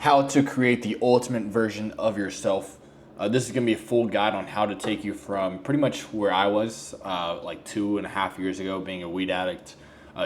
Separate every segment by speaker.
Speaker 1: How to create the ultimate version of yourself. This is going to be a full guide on how to take you from pretty much where I was like 2.5 years ago, being a weed addict,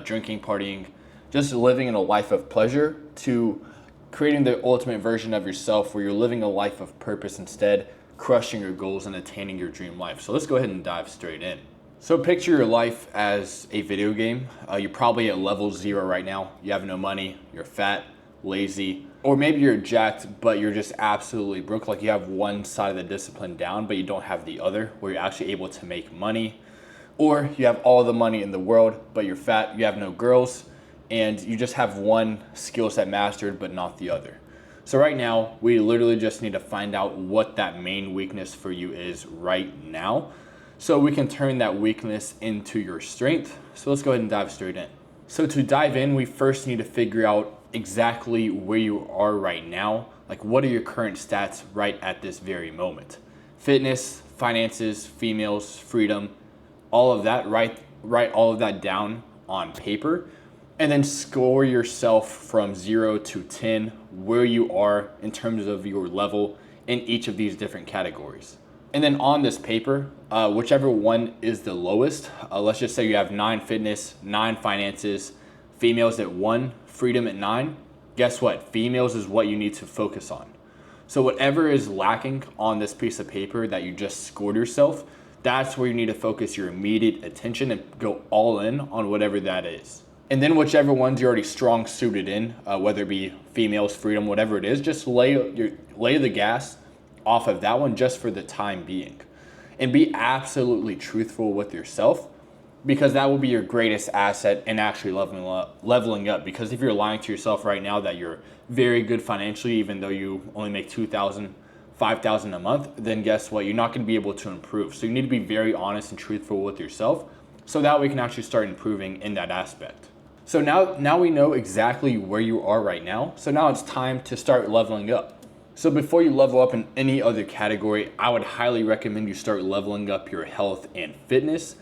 Speaker 1: drinking, partying, just living in a life of pleasure, to creating the ultimate version of yourself where you're living a life of purpose instead, crushing your goals and attaining your dream life. So let's go ahead and dive straight in. So picture your life as a video game. You're probably at level 0 right now. You have no money, you're fat, lazy, or maybe you're jacked, but you're just absolutely broke. Like you have one side of the discipline down, but you don't have the other, where you're actually able to make money. Or you have all the money in the world, but you're fat, you have no girls, and you just have one skill set mastered, but not the other. So right now, we literally just need to find out what that main weakness for you is right now, so we can turn that weakness into your strength. So let's go ahead and dive straight in. So to dive in, we first need to figure out exactly where you are right now. Like, what are your current stats right at this very moment? Fitness, finances, females, freedom, all of that. Write all of that down on paper, and then score yourself from 0 to 10 where you are in terms of your level in each of these different categories. And then on this paper, whichever one is the lowest, let's just say you have 9 fitness, 9 finances, females at 1, freedom at 9. Guess what? Females is what you need to focus on. So whatever is lacking on this piece of paper that you just scored yourself, that's where you need to focus your immediate attention and go all in on whatever that is. And then whichever ones you're already strong suited in, whether it be females, freedom, whatever it is, just lay the gas off of that one just for the time being. And be absolutely truthful with yourself, because that will be your greatest asset in actually leveling up. Because if you're lying to yourself right now that you're very good financially, even though you only make $2,000, $5,000 a month, then guess what? You're not going to be able to improve. So you need to be very honest and truthful with yourself, so that way you can actually start improving in that aspect. So now we know exactly where you are right now. So now it's time to start leveling up. So before you level up in any other category, I would highly recommend you start leveling up your health and fitness.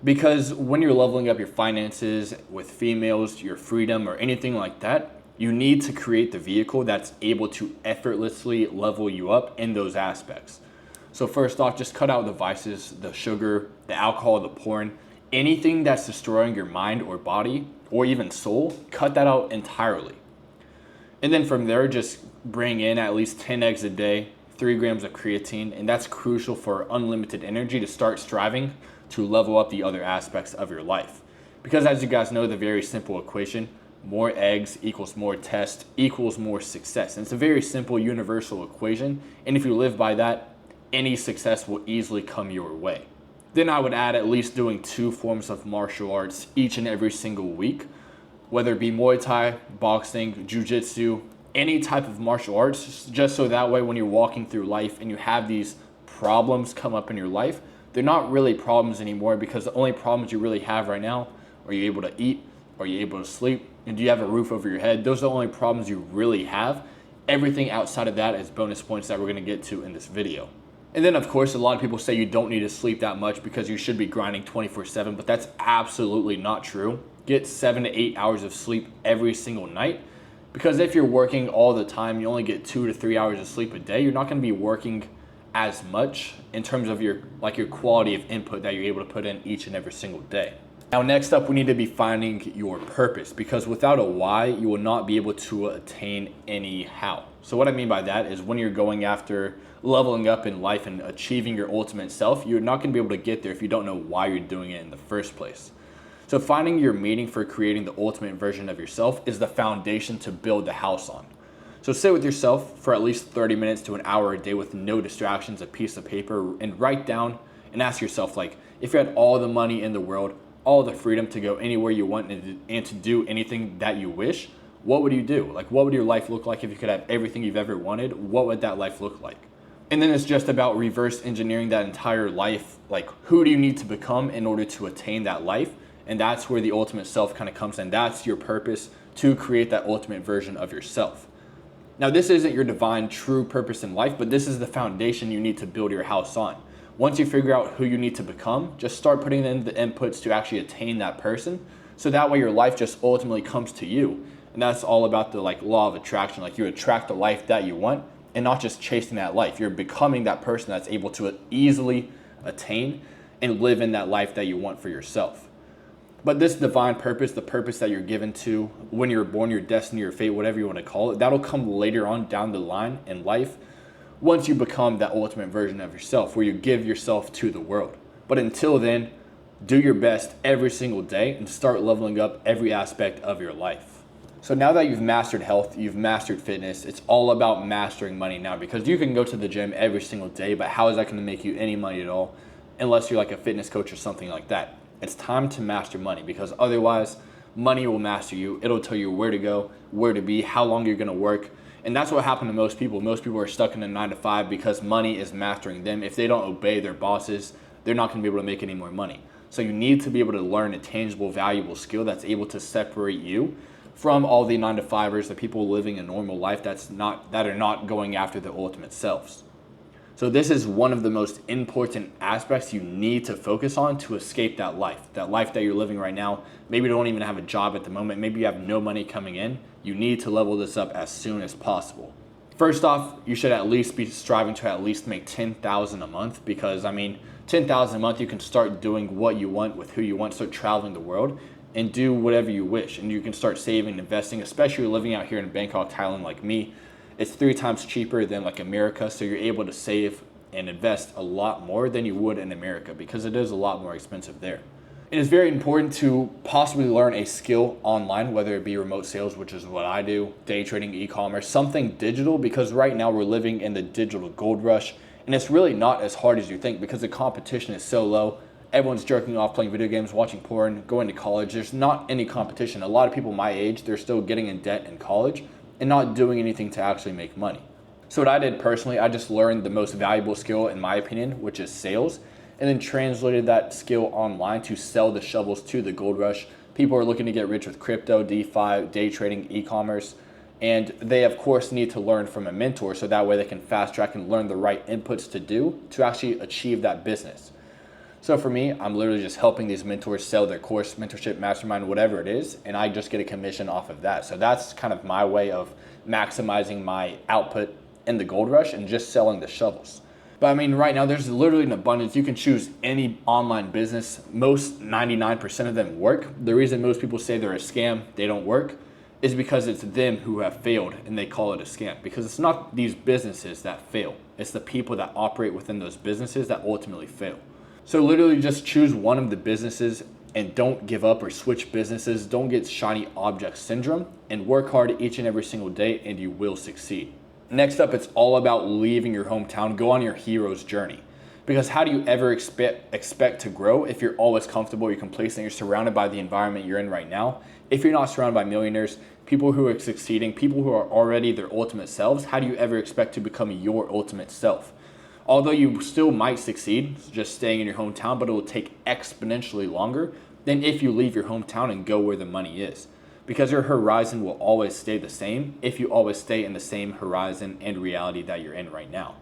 Speaker 1: Because when you're leveling up your finances with females, your freedom, or anything like that, you need to create the vehicle that's able to effortlessly level you up in those aspects. So first off, just cut out the vices, the sugar, the alcohol, the porn, anything that's destroying your mind or body or even soul, cut that out entirely. And then from there, just bring in at least 10 eggs a day, 3 grams of creatine, and that's crucial for unlimited energy to start striving to level up the other aspects of your life. Because as you guys know, the very simple equation, more eggs equals more test equals more success. And it's a very simple universal equation, and if you live by that, any success will easily come your way. Then I would add at least doing 2 forms of martial arts each and every single week, whether it be Muay Thai, boxing, Jiu-Jitsu, any type of martial arts, just so that way when you're walking through life and you have these problems come up in your life, they're not really problems anymore, because the only problems you really have right now, are you able to eat, are you able to sleep, and do you have a roof over your head? Those are the only problems you really have. Everything outside of that is bonus points that we're going to get to in this video. And then of course, a lot of people say you don't need to sleep that much because you should be grinding 24/7, but that's absolutely not true. Get 7 to 8 hours of sleep every single night, because if you're working all the time, you only get 2 to 3 hours of sleep a day, you're not going to be working as much in terms of your quality of input that you're able to put in each and every single day. Now next up, we need to be finding your purpose, because without a why, you will not be able to attain any how. So what I mean by that is when you're going after leveling up in life and achieving your ultimate self, you're not going to be able to get there if you don't know why you're doing it in the first place. So finding your meaning for creating the ultimate version of yourself is the foundation to build the house on. So sit with yourself for at least 30 minutes to an hour a day with no distractions, a piece of paper, and write down and ask yourself, like, if you had all the money in the world, all the freedom to go anywhere you want and to do anything that you wish, what would you do? Like, what would your life look like if you could have everything you've ever wanted? What would that life look like? And then it's just about reverse engineering that entire life. Like, who do you need to become in order to attain that life? And that's where the ultimate self kind of comes in. That's your purpose, to create that ultimate version of yourself. Now, this isn't your divine true purpose in life, but this is the foundation you need to build your house on. Once you figure out who you need to become, just start putting in the inputs to actually attain that person. So that way your life just ultimately comes to you. And that's all about the like law of attraction. Like you attract the life that you want and not just chasing that life. You're becoming that person that's able to easily attain and live in that life that you want for yourself. But this divine purpose, the purpose that you're given to when you're born, your destiny, your fate, whatever you want to call it, that'll come later on down the line in life once you become that ultimate version of yourself where you give yourself to the world. But until then, do your best every single day and start leveling up every aspect of your life. So now that you've mastered health, you've mastered fitness, it's all about mastering money now, because you can go to the gym every single day, but how is that going to make you any money at all unless you're like a fitness coach or something like that? It's time to master money, because otherwise money will master you. It'll tell you where to go, where to be, how long you're going to work. And that's what happened to most people. Most people are stuck in a 9 to 5 because money is mastering them. If they don't obey their bosses, they're not going to be able to make any more money. So you need to be able to learn a tangible, valuable skill that's able to separate you from all the 9 to 5ers, the people living a normal life that are not going after their ultimate selves. So this is one of the most important aspects you need to focus on to escape that life that you're living right now. Maybe you don't even have a job at the moment. Maybe you have no money coming in. You need to level this up as soon as possible. First off, you should at least be striving to at least make $10,000 a month, because $10,000 a month, you can start doing what you want with who you want, start traveling the world and do whatever you wish. And you can start saving and investing, especially living out here in Bangkok, Thailand like me. It's 3 times cheaper than like America. So you're able to save and invest a lot more than you would in America, because it is a lot more expensive there. It is very important to possibly learn a skill online, whether it be remote sales, which is what I do, day trading, e-commerce, something digital, because right now we're living in the digital gold rush. And it's really not as hard as you think, because the competition is so low. Everyone's jerking off, playing video games, watching porn, going to college. There's not any competition. A lot of people my age, they're still getting in debt in college and not doing anything to actually make money. So what I did personally, I just learned the most valuable skill in my opinion, which is sales, and then translated that skill online to sell the shovels to the gold rush. People are looking to get rich with crypto, DeFi, day trading, e-commerce, and they of course need to learn from a mentor, so that way they can fast track and learn the right inputs to do to actually achieve that business. So for me, I'm literally just helping these mentors sell their course, mentorship, mastermind, whatever it is, and I just get a commission off of that. So that's kind of my way of maximizing my output in the gold rush and just selling the shovels. But right now there's literally an abundance. You can choose any online business. Most 99% of them work. The reason most people say they're a scam, they don't work, is because it's them who have failed and they call it a scam. Because it's not these businesses that fail. It's the people that operate within those businesses that ultimately fail. So literally just choose one of the businesses and don't give up or switch businesses. Don't get shiny object syndrome, and work hard each and every single day and you will succeed. Next up, it's all about leaving your hometown. Go on your hero's journey. Because how do you ever expect to grow if you're always comfortable, you're complacent, you're surrounded by the environment you're in right now? If you're not surrounded by millionaires, people who are succeeding, people who are already their ultimate selves, how do you ever expect to become your ultimate self? Although you still might succeed just staying in your hometown, but it will take exponentially longer than if you leave your hometown and go where the money is. Because your horizon will always stay the same if you always stay in the same horizon and reality that you're in right now.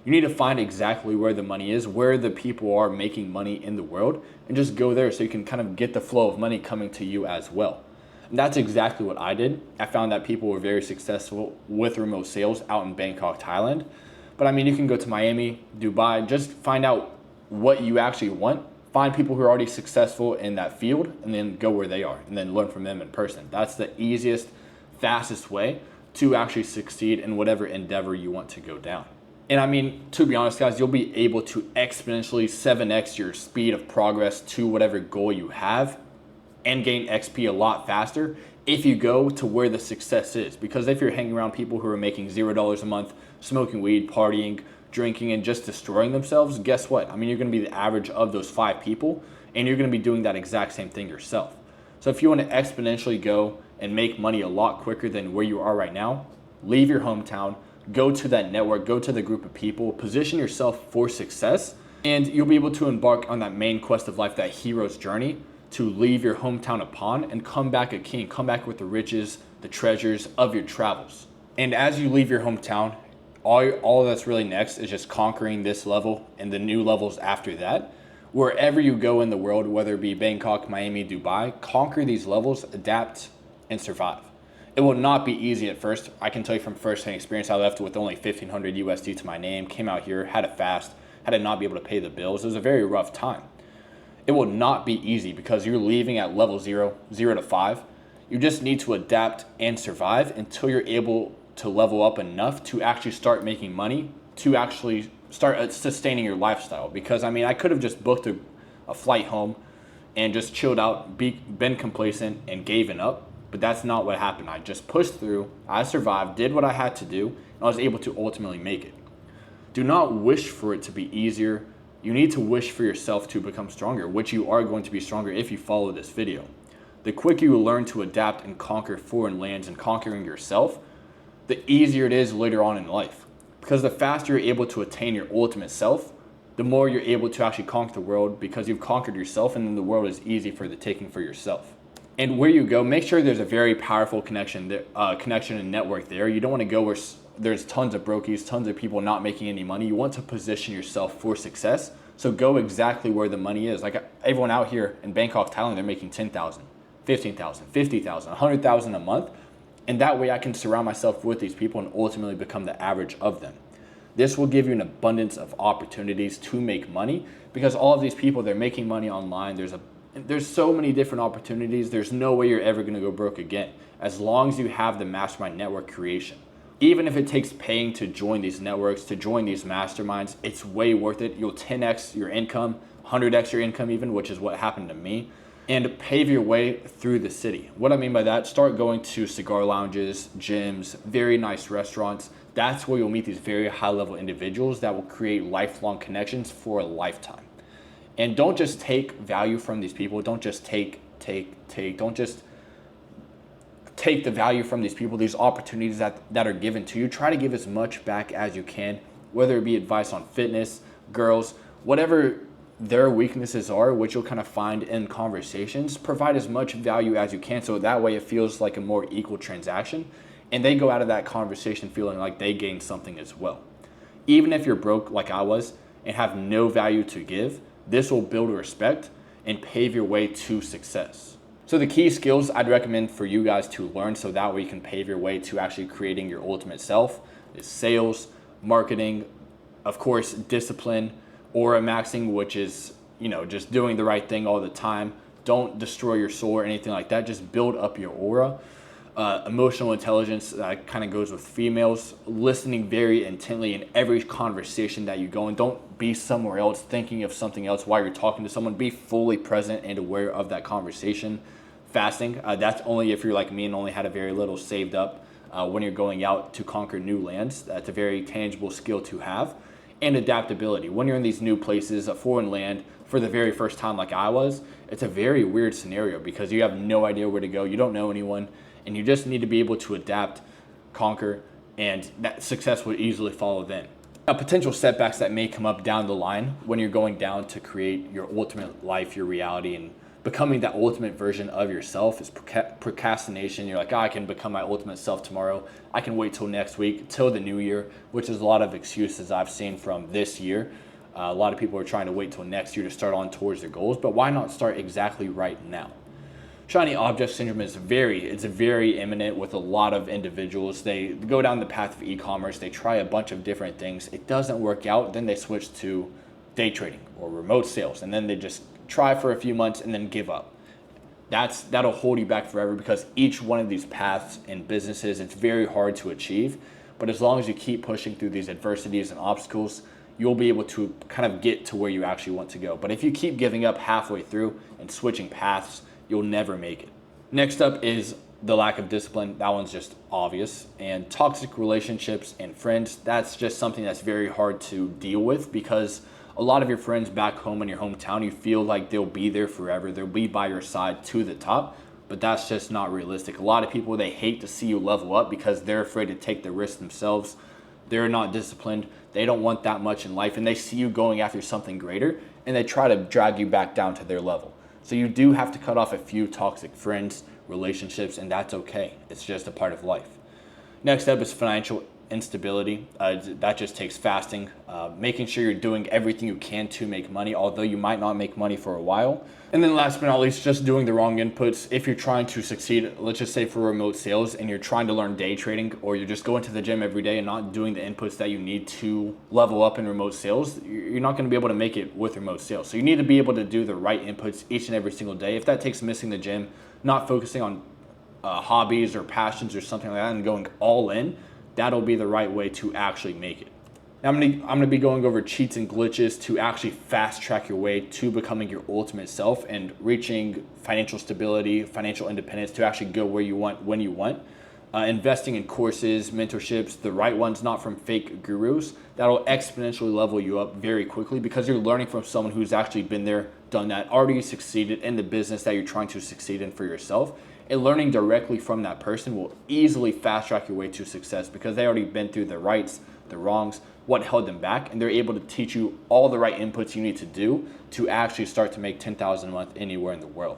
Speaker 1: You need to find exactly where the money is, where the people are making money in the world, and just go there so you can kind of get the flow of money coming to you as well. And that's exactly what I did. I found that people were very successful with remote sales out in Bangkok, Thailand. But you can go to Miami, Dubai, just find out what you actually want. Find people who are already successful in that field and then go where they are and then learn from them in person. That's the easiest, fastest way to actually succeed in whatever endeavor you want to go down. And to be honest, guys, you'll be able to exponentially 7x your speed of progress to whatever goal you have and gain XP a lot faster if you go to where the success is. Because if you're hanging around people who are making $0 a month, smoking weed, partying, drinking, and just destroying themselves, guess what? You're going to be the average of those 5 people, and you're going to be doing that exact same thing yourself. So if you want to exponentially go and make money a lot quicker than where you are right now, leave your hometown, go to that network, go to the group of people, position yourself for success, and you'll be able to embark on that main quest of life, that hero's journey, to leave your hometown a pawn and come back a king, come back with the riches, the treasures of your travels. And as you leave your hometown, all that's really next is just conquering this level and the new levels after that. Wherever you go in the world, whether it be Bangkok, Miami, Dubai, conquer these levels, adapt, and survive. It will not be easy at first. I can tell you from firsthand experience, I left with only 1,500 USD to my name, came out here, had to fast, had to not be able to pay the bills. It was a very rough time. It will not be easy because you're leaving at level 0 to 5. You just need to adapt and survive until you're able to level up enough to actually start making money, to actually start sustaining your lifestyle. Because I mean, I could have just booked a flight home and just chilled out, been complacent and given up. But that's not what happened. I just pushed through, I survived, did what I had to do, and I was able to ultimately make it. Do not wish for it to be easier. You need to wish for yourself to become stronger, which you are going to be stronger if you follow this video. The quicker you learn to adapt and conquer foreign lands and conquering yourself, the easier it is later on in life. Because the faster you're able to attain your ultimate self, the more you're able to actually conquer the world because you've conquered yourself, and then the world is easy for the taking for yourself. And where you go, make sure there's a very powerful connection and network there. You don't want to go where there's tons of brokies, tons of people not making any money. You want to position yourself for success. So go exactly where the money is. Like everyone out here in Bangkok, Thailand, they're making 10,000, 15,000, 50,000, 100,000 a month. And that way I can surround myself with these people and ultimately become the average of them. This will give you an abundance of opportunities to make money because all of these people, they're making money online. There's so many different opportunities. There's no way you're ever going to go broke again as long as you have the mastermind network creation. Even if it takes paying to join these networks, to join these masterminds, it's way worth it. You'll 10x your income, 100x your income even, which is what happened to me, and pave your way through the city. What I mean by that, start going to cigar lounges, gyms, very nice restaurants. That's where you'll meet these very high level individuals that will create lifelong connections for a lifetime. And don't just take value from these people. Don't just don't just take the value from these people, these opportunities that are given to you. Try to give as much back as you can, whether it be advice on fitness, girls, whatever their weaknesses are, which you'll kind of find in conversations. Provide as much value as you can so that way it feels like a more equal transaction and they go out of that conversation feeling like they gained something as well. Even if you're broke like I was and have no value to give, this will build respect and pave your way to success. So the key skills I'd recommend for you guys to learn so that way you can pave your way to actually creating your ultimate self is sales, marketing, of course, discipline, aura maxing, which is, just doing the right thing all the time. Don't destroy your soul or anything like that. Just build up your aura. Emotional intelligence kind of goes with females, listening very intently in every conversation that you go in. Don't be somewhere else thinking of something else while you're talking to someone. Be fully present and aware of that conversation. Fasting, that's only if you're like me and only had a very little saved up when you're going out to conquer new lands. That's a very tangible skill to have. And adaptability. When you're in these new places, a foreign land, for the very first time like I was, it's a very weird scenario because you have no idea where to go. You don't know anyone. And you just need to be able to adapt, conquer, and that success will easily follow then. Now, potential setbacks that may come up down the line when you're going down to create your ultimate life, your reality, and becoming that ultimate version of yourself is procrastination. You're like, I can become my ultimate self tomorrow. I can wait till next week, till the new year, which is a lot of excuses I've seen from this year. A lot of people are trying to wait till next year to start on towards their goals, but why not start exactly right now? Shiny object syndrome is very imminent with a lot of individuals. They go down the path of e-commerce. They try a bunch of different things. It doesn't work out. Then they switch to day trading or remote sales. And then they just try for a few months and then give up. That'll hold you back forever because each one of these paths in businesses, it's very hard to achieve. But as long as you keep pushing through these adversities and obstacles, you'll be able to kind of get to where you actually want to go. But if you keep giving up halfway through and switching paths, you'll never make it. Next up is the lack of discipline. That one's just obvious. And toxic relationships and friends, that's just something that's very hard to deal with because a lot of your friends back home in your hometown, you feel like they'll be there forever. They'll be by your side to the top, but that's just not realistic. A lot of people, they hate to see you level up because they're afraid to take the risk themselves. They're not disciplined. They don't want that much in life, and they see you going after something greater, and they try to drag you back down to their level. So you do have to cut off a few toxic friends, relationships, and that's okay. It's just a part of life. Next up is financial instability. That just takes fasting, making sure you're doing everything you can to make money, although you might not make money for a while. And then last but not least, just doing the wrong inputs. If you're trying to succeed, let's just say for remote sales, and you're trying to learn day trading, or you're just going to the gym every day and not doing the inputs that you need to level up in remote sales, you're not going to be able to make it with remote sales. So you need to be able to do the right inputs each and every single day. If that takes missing the gym, not focusing on hobbies or passions or something like that and going all in, that'll be the right way to actually make it. Now I'm gonna be going over cheats and glitches to actually fast track your way to becoming your ultimate self and reaching financial stability, financial independence, to actually go where you want, when you want. Investing in courses, mentorships, the right ones, not from fake gurus, that'll exponentially level you up very quickly because you're learning from someone who's actually been there, done that, already succeeded in the business that you're trying to succeed in for yourself. And learning directly from that person will easily fast track your way to success because they already been through the rights, the wrongs, what held them back, and they're able to teach you all the right inputs you need to do to actually start to make $10,000 a month anywhere in the world.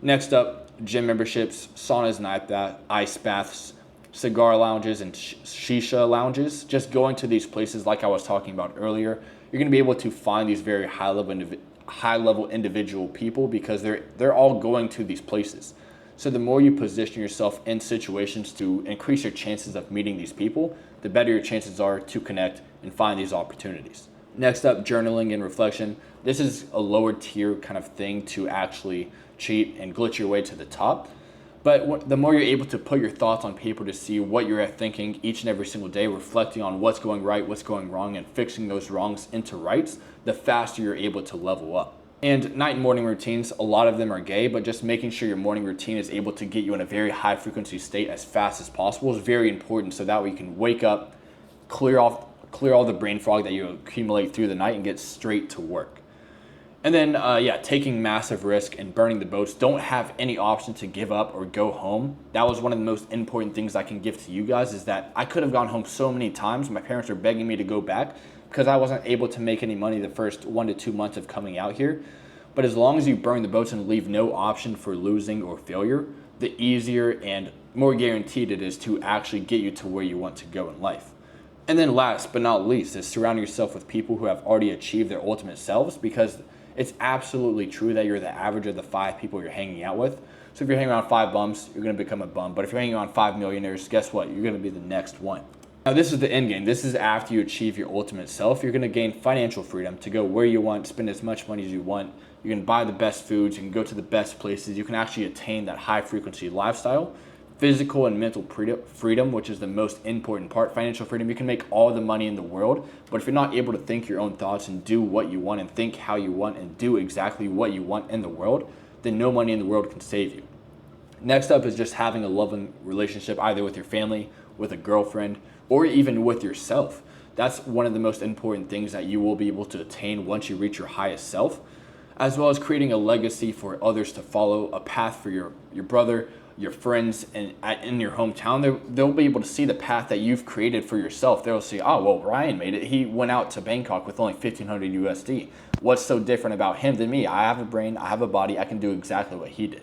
Speaker 1: Next up, gym memberships, saunas and ice baths, cigar lounges and shisha lounges. Just going to these places like I was talking about earlier, you're going to be able to find these very high-level individual people because they're all going to these places. So the more you position yourself in situations to increase your chances of meeting these people, the better your chances are to connect and find these opportunities. Next up, journaling and reflection. This is a lower tier kind of thing to actually cheat and glitch your way to the top. But the more you're able to put your thoughts on paper to see what you're thinking each and every single day, reflecting on what's going right, what's going wrong, and fixing those wrongs into rights, the faster you're able to level up. And night and morning routines, a lot of them are gay, but just making sure your morning routine is able to get you in a very high frequency state as fast as possible is very important, so that way you can wake up, clear all the brain fog that you accumulate through the night and get straight to work. And then, taking massive risk and burning the boats. Don't have any option to give up or go home. That was one of the most important things I can give to you guys, is that I could have gone home so many times. My parents were begging me to go back because I wasn't able to make any money the first 1 to 2 months of coming out here. But as long as you burn the boats and leave no option for losing or failure, the easier and more guaranteed it is to actually get you to where you want to go in life. And then last but not least is surrounding yourself with people who have already achieved their ultimate selves, because it's absolutely true that you're the average of the 5 people you're hanging out with. So if you're hanging around 5 bums, you're going to become a bum. But if you're hanging around 5 millionaires, guess what? You're going to be the next one. Now, this is the end game. This is after you achieve your ultimate self. You're going to gain financial freedom to go where you want, spend as much money as you want. You can buy the best foods. You can go to the best places. You can actually attain that high frequency lifestyle. Physical and mental freedom, which is the most important part. Financial freedom, you can make all the money in the world, but if you're not able to think your own thoughts and do what you want and think how you want and do exactly what you want in the world, then no money in the world can save you. Next up is just having a loving relationship, either with your family, with a girlfriend, or even with yourself. That's one of the most important things that you will be able to attain once you reach your highest self, as well as creating a legacy for others to follow, a path for your brother, your friends, and in your hometown. They'll be able to see the path that you've created for yourself. They'll see, oh, well, Ryan made it. He went out to Bangkok with only 1,500 USD. What's so different about him than me? I have a brain, I have a body, I can do exactly what he did.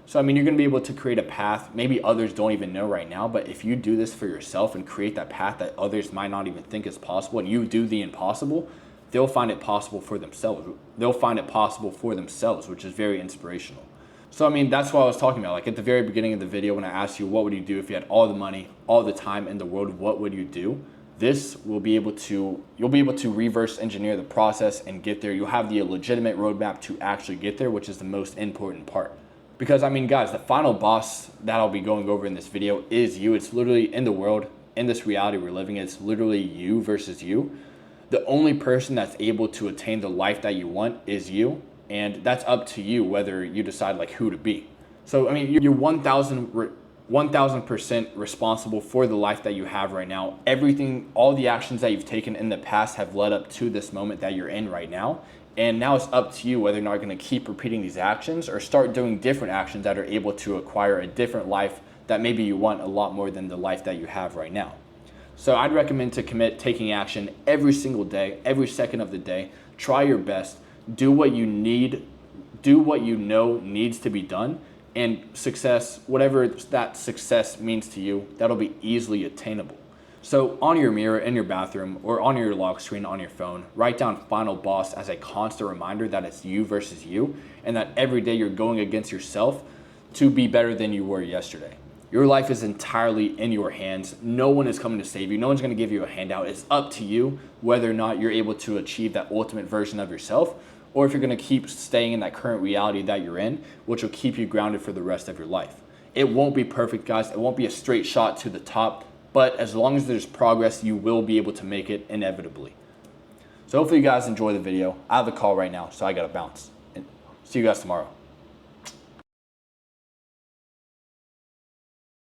Speaker 1: So, I mean, you're going to be able to create a path. Maybe others don't even know right now, but if you do this for yourself and create that path that others might not even think is possible, and you do the impossible, they'll find it possible for themselves. They'll find it possible for themselves, which is very inspirational. So, I mean, that's what I was talking about. Like at the very beginning of the video, when I asked you, what would you do if you had all the money, all the time in the world, what would you do? You'll be able to reverse engineer the process and get there. You'll have the legitimate roadmap to actually get there, which is the most important part. Because, I mean, guys, the final boss that I'll be going over in this video is you. It's literally in the world, in this reality we're living in, it's literally you versus you. The only person that's able to attain the life that you want is you. And that's up to you whether you decide like who to be. So, I mean, you're 1,000% responsible for the life that you have right now. Everything, all the actions that you've taken in the past have led up to this moment that you're in right now. And now it's up to you whether or not you're going to keep repeating these actions or start doing different actions that are able to acquire a different life that maybe you want a lot more than the life that you have right now. So I'd recommend to commit taking action every single day, every second of the day. Try your best. Do what you need, do what you know needs to be done, and success, whatever that success means to you, that'll be easily attainable. So on your mirror in your bathroom or on your lock screen on your phone, write down final boss as a constant reminder that it's you versus you, and that every day you're going against yourself to be better than you were yesterday. Your life is entirely in your hands. No one is coming to save you. No one's going to give you a handout. It's up to you whether or not you're able to achieve that ultimate version of yourself, or if you're going to keep staying in that current reality that you're in, which will keep you grounded for the rest of your life. It won't be perfect, guys. It won't be a straight shot to the top, but as long as there's progress, you will be able to make it inevitably. So hopefully you guys enjoy the video. I have a call right now, so I got to bounce. And see you guys tomorrow.